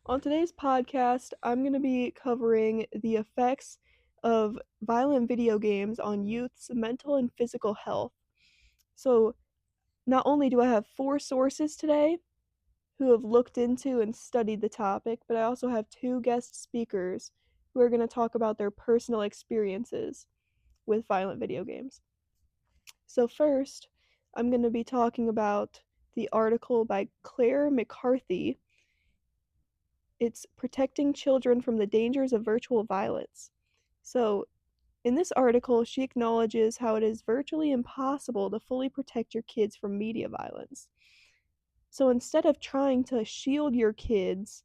On today's podcast, I'm going to be covering the effects of violent video games on youth's mental and physical health. So, not only do I have four sources today who have looked into and studied the topic, but I also have two guest speakers who are going to talk about their personal experiences with violent video games. So, first, I'm going to be talking about the article by Claire McCarthy. It's Protecting Children from the Dangers of Virtual Violence. So, in this article, she acknowledges how it is virtually impossible to fully protect your kids from media violence. So, instead of trying to shield your kids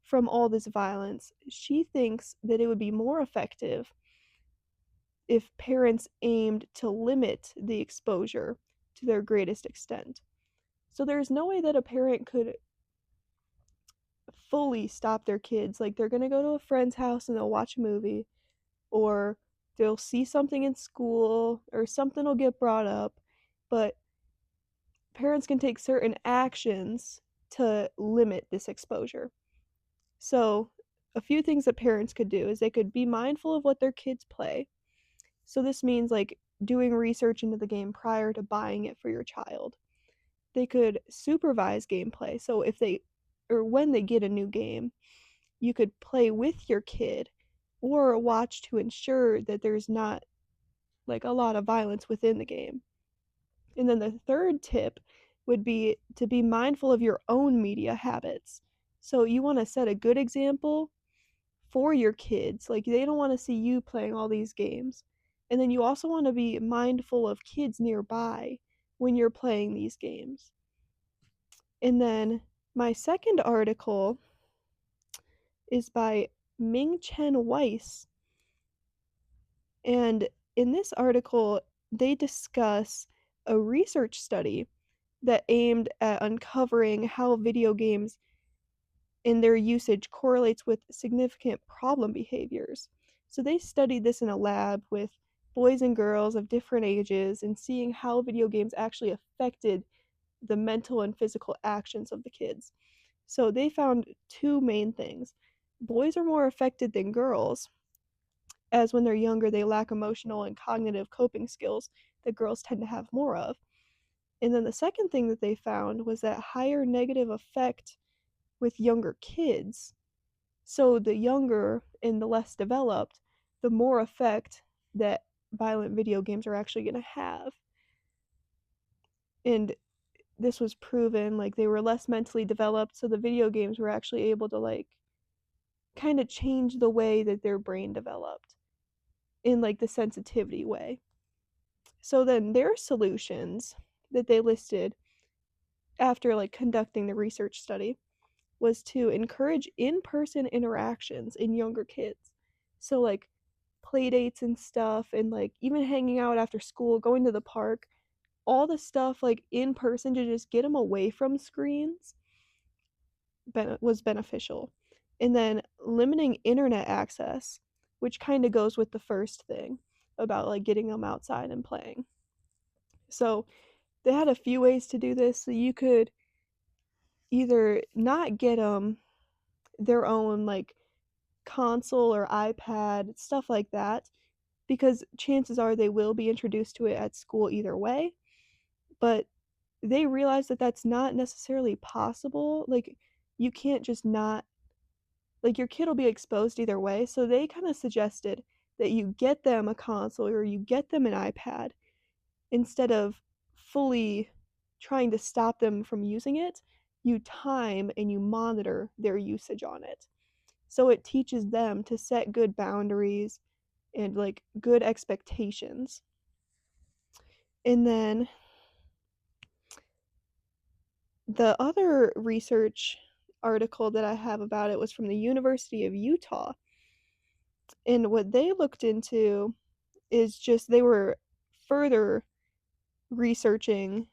from all this violence, she thinks that it would be more effective if parents aimed to limit the exposure to their greatest extent. So, there's no way that a parent could fully stop their kids. Like, they're going to go to a friend's house and they'll watch a movie, or they'll see something in school, or something will get brought up, but parents can take certain actions to limit this exposure. So, a few things that parents could do is they could be mindful of what their kids play. So, this means like doing research into the game prior to buying it for your child. They could supervise gameplay. So, if they or when they get a new game, you could play with your kid or watch to ensure that there's not like a lot of violence within the game. And then the third tip would be to be mindful of your own media habits. So you want to set a good example for your kids. Like, they don't want to see you playing all these games. And then you also want to be mindful of kids nearby when you're playing these games. And then my second article is by Ming Chen Weiss. And in this article, they discuss a research study that aimed at uncovering how video games and their usage correlates with significant problem behaviors. So they studied this in a lab with boys and girls of different ages and seeing how video games actually affected the mental and physical actions of the kids. So they found two main things. Boys are more affected than girls, as when they're younger, they lack emotional and cognitive coping skills that girls tend to have more of. And then the second thing that they found was that higher negative effect with younger kids. So the younger and the less developed, the more effect that violent video games are actually going to have. And this was proven, like, they were less mentally developed, so the video games were actually able to like kind of change the way that their brain developed in like the sensitivity way. So then their solutions that they listed after like conducting the research study was to encourage in-person interactions in younger kids. So like play dates and stuff, and like even hanging out after school, going to the park, all the stuff like in person to just get them away from screens was beneficial. And then limiting internet access, which kind of goes with the first thing about like getting them outside and playing. So they had a few ways to do this. So you could either not get them their own like console or iPad, stuff like that, because chances are they will be introduced to it at school either way. But they realize that that's not necessarily possible. Like, you can't just not, like, your kid will be exposed either way. So they kind of suggested that you get them a console or you get them an iPad instead of fully trying to stop them from using it. You time and you monitor their usage on it. So it teaches them to set good boundaries and like good expectations. And then the other research article that I have about it was from the University of Utah. And what they looked into is just they were further researching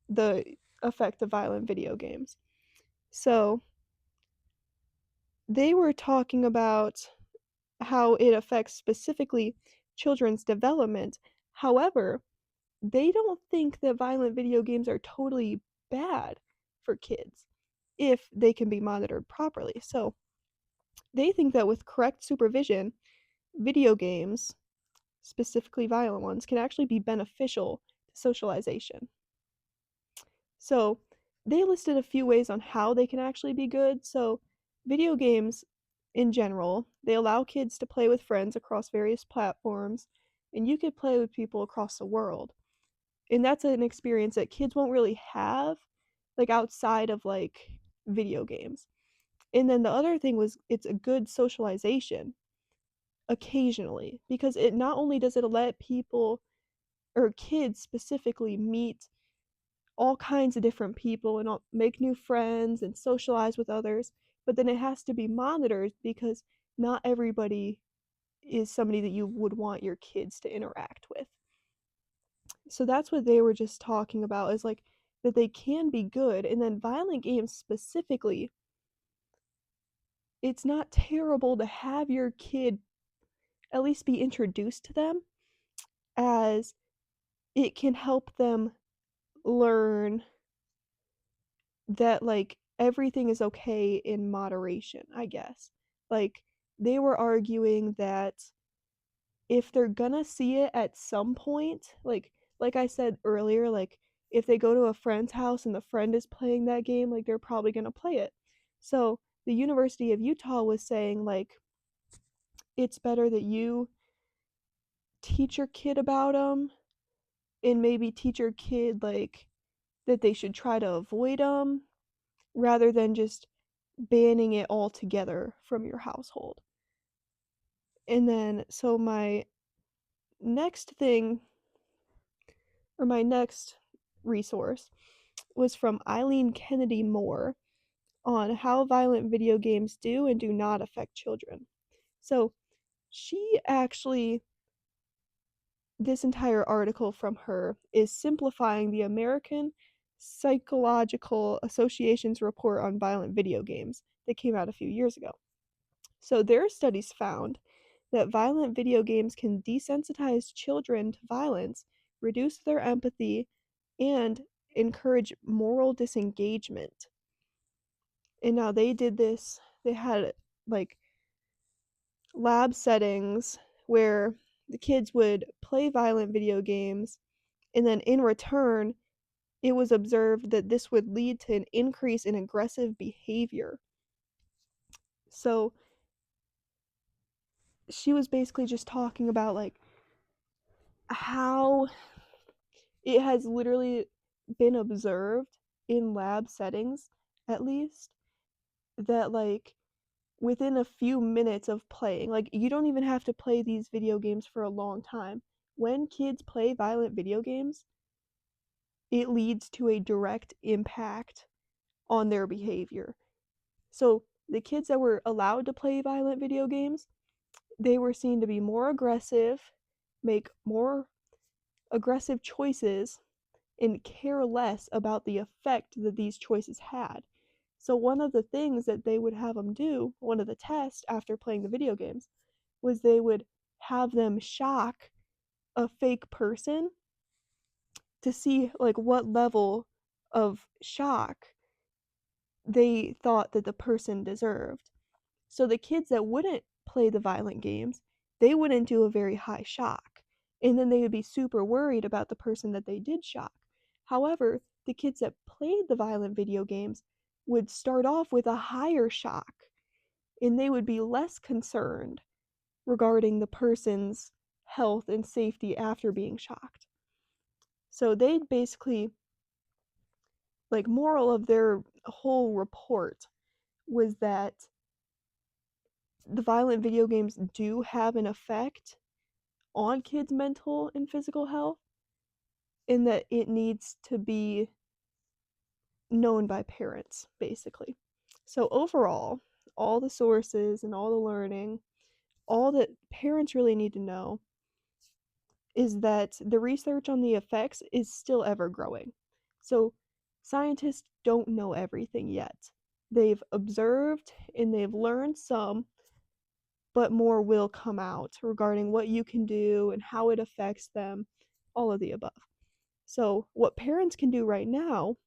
the effect of violent video games. So they were talking about how it affects specifically children's development. However, they don't think that violent video games are totally bad for kids. if they can be monitored properly. So they think that with correct supervision, video games, specifically violent ones, can actually be beneficial to socialization. So they listed a few ways on how they can actually be good. So video games in general, they allow kids to play with friends across various platforms, and you could play with people across the world. And that's an experience that kids won't really have like outside of like video games. And then the other thing was it's a good socialization occasionally because it not only does it let people or kids specifically meet all kinds of different people and make new friends and socialize with others, but then it has to be monitored because not everybody is somebody that you would want your kids to interact with. So that's what they were just talking about is like that they can be good. And then violent games specifically, it's not terrible to have your kid at least be introduced to them, as it can help them learn that like everything is okay in moderation, I guess. Like they were arguing that if they're gonna see it at some point, like I said earlier, like if they go to a friend's house and the friend is playing that game, like they're probably gonna play it. So the University of Utah was saying like it's better that you teach your kid about them and maybe teach your kid like that they should try to avoid them rather than just banning it altogether from your household. And then, so next thing, my next resource was from Eileen Kennedy Moore on how violent video games do and do not affect children. So she actually, this entire article from her is simplifying the American Psychological Association's report on violent video games that came out a few years ago. So their studies found that violent video games can desensitize children to violence, reduce their empathy, and encourage moral disengagement. And now they did this, they had like lab settings where the kids would play violent video games, and then in return, it was observed that this would lead to an increase in aggressive behavior. So she was basically just talking about like how it has literally been observed in lab settings, at least, that like within a few minutes of playing, like you don't even have to play these video games for a long time. When kids play violent video games, it leads to a direct impact on their behavior. So the kids that were allowed to play violent video games, they were seen to be more aggressive, make more aggressive choices, and care less about the effect that these choices had. So, one of the things that they would have them do, one of the tests after playing the video games, was they would have them shock a fake person to see like what level of shock they thought that the person deserved. So the kids that wouldn't play the violent games, they wouldn't do a very high shock. And then they would be super worried about the person that they did shock. However, the kids that played the violent video games would start off with a higher shock, and they would be less concerned regarding the person's health and safety after being shocked. So they basically, like, moral of their whole report was that the violent video games do have an effect on kids' mental and physical health, and that it needs to be known by parents, basically. So, overall, all the sources and all the learning, all that parents really need to know is that the research on the effects is still ever growing. So, scientists don't know everything yet. They've observed and they've learned some, but more will come out regarding what you can do and how it affects them, all of the above. So, what parents can do right now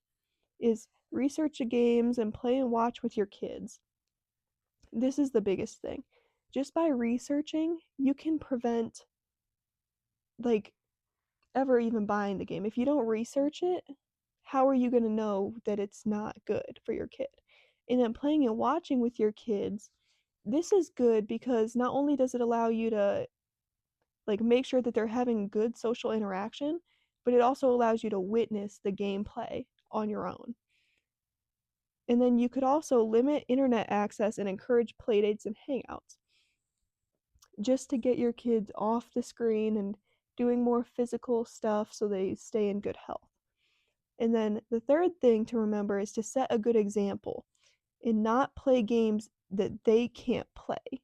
is research the games and play and watch with your kids. This is the biggest thing. Just by researching, you can prevent like ever even buying the game. If you don't research it, how are you going to know that it's not good for your kid? And then playing and watching with your kids, this is good because not only does it allow you to like make sure that they're having good social interaction, but it also allows you to witness the gameplay on your own. And then you could also limit internet access and encourage playdates and hangouts just to get your kids off the screen and doing more physical stuff so they stay in good health. And then the third thing to remember is to set a good example and not play games that they can't play.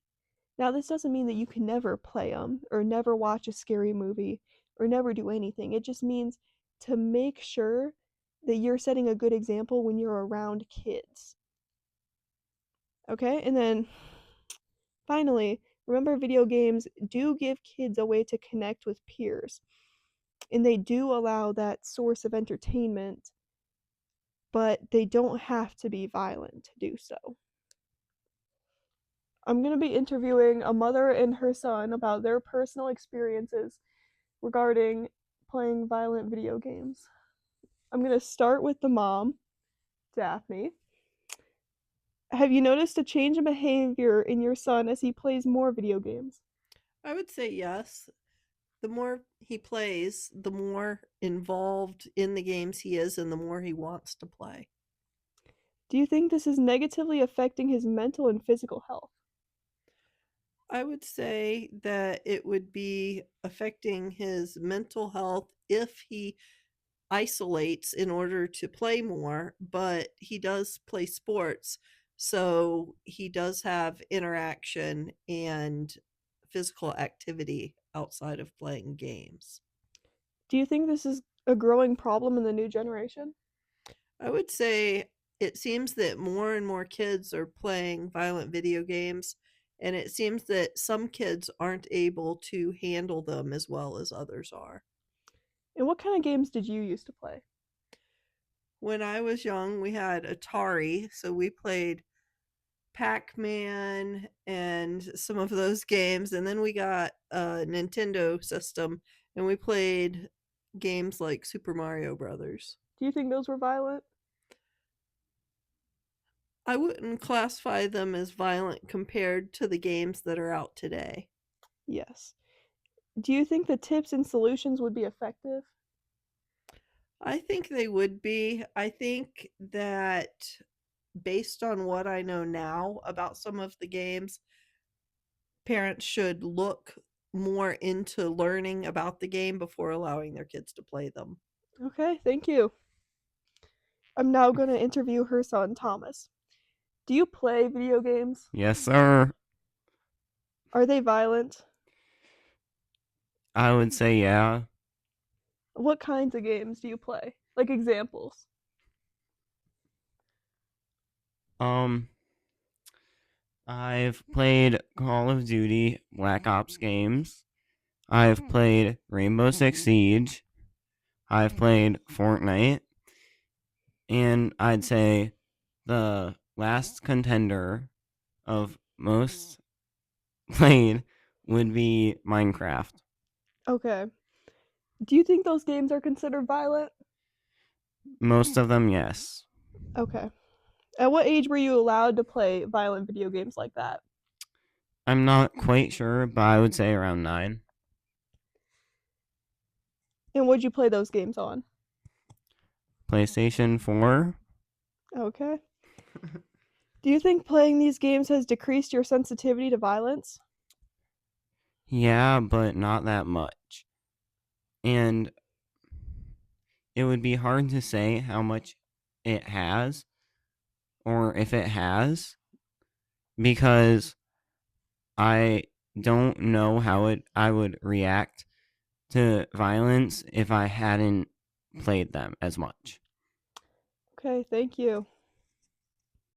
Now, this doesn't mean that you can never play them or never watch a scary movie or never do anything. It just means to make sure that you're setting a good example when you're around kids. Okay? And then finally, remember video games do give kids a way to connect with peers. And they do allow that source of entertainment, but they don't have to be violent to do so. I'm going to be interviewing a mother and her son about their personal experiences regarding playing violent video games. I'm going to start with the mom, Daphne. Have you noticed a change in behavior in your son as he plays more video games? I would say yes. The more he plays, the more involved in the games he is and the more he wants to play. Do you think this is negatively affecting his mental and physical health? I would say that it would be affecting his mental health if he isolates in order to play more, but he does play sports, so he does have interaction and physical activity outside of playing games. Do you think this is a growing problem in the new generation? I would say it seems that more and more kids are playing violent video games, and it seems that some kids aren't able to handle them as well as others are. And what kind of games did you used to play? When I was young, we had Atari, so we played Pac Man and some of those games, and then we got a Nintendo system and we played games like Super Mario Brothers. Do you think those were violent? I wouldn't classify them as violent compared to the games that are out today. Yes. Do you think the tips and solutions would be effective? I think they would be. I think that based on what I know now about some of the games, parents should look more into learning about the game before allowing their kids to play them. Okay, thank you. I'm now going to interview her son, Thomas. Do you play video games? Yes, sir. Are they violent? I would say yeah. What kinds of games do you play? Like examples. Um, I've played Call of Duty Black Ops games. I've played Rainbow Six Siege. I've played Fortnite. And I'd say the last contender of most played would be Minecraft. Okay. Do you think those games are considered violent? Most of them, yes. Okay. At what age were you allowed to play violent video games like that? I'm not quite sure, but I would say around 9. And would you play those games on? PlayStation 4? Okay. Do you think playing these games has decreased your sensitivity to violence? Yeah, but not that much. And it would be hard to say how much it has or if it has because I don't know how I would react to violence if I hadn't played them as much. Okay, thank you.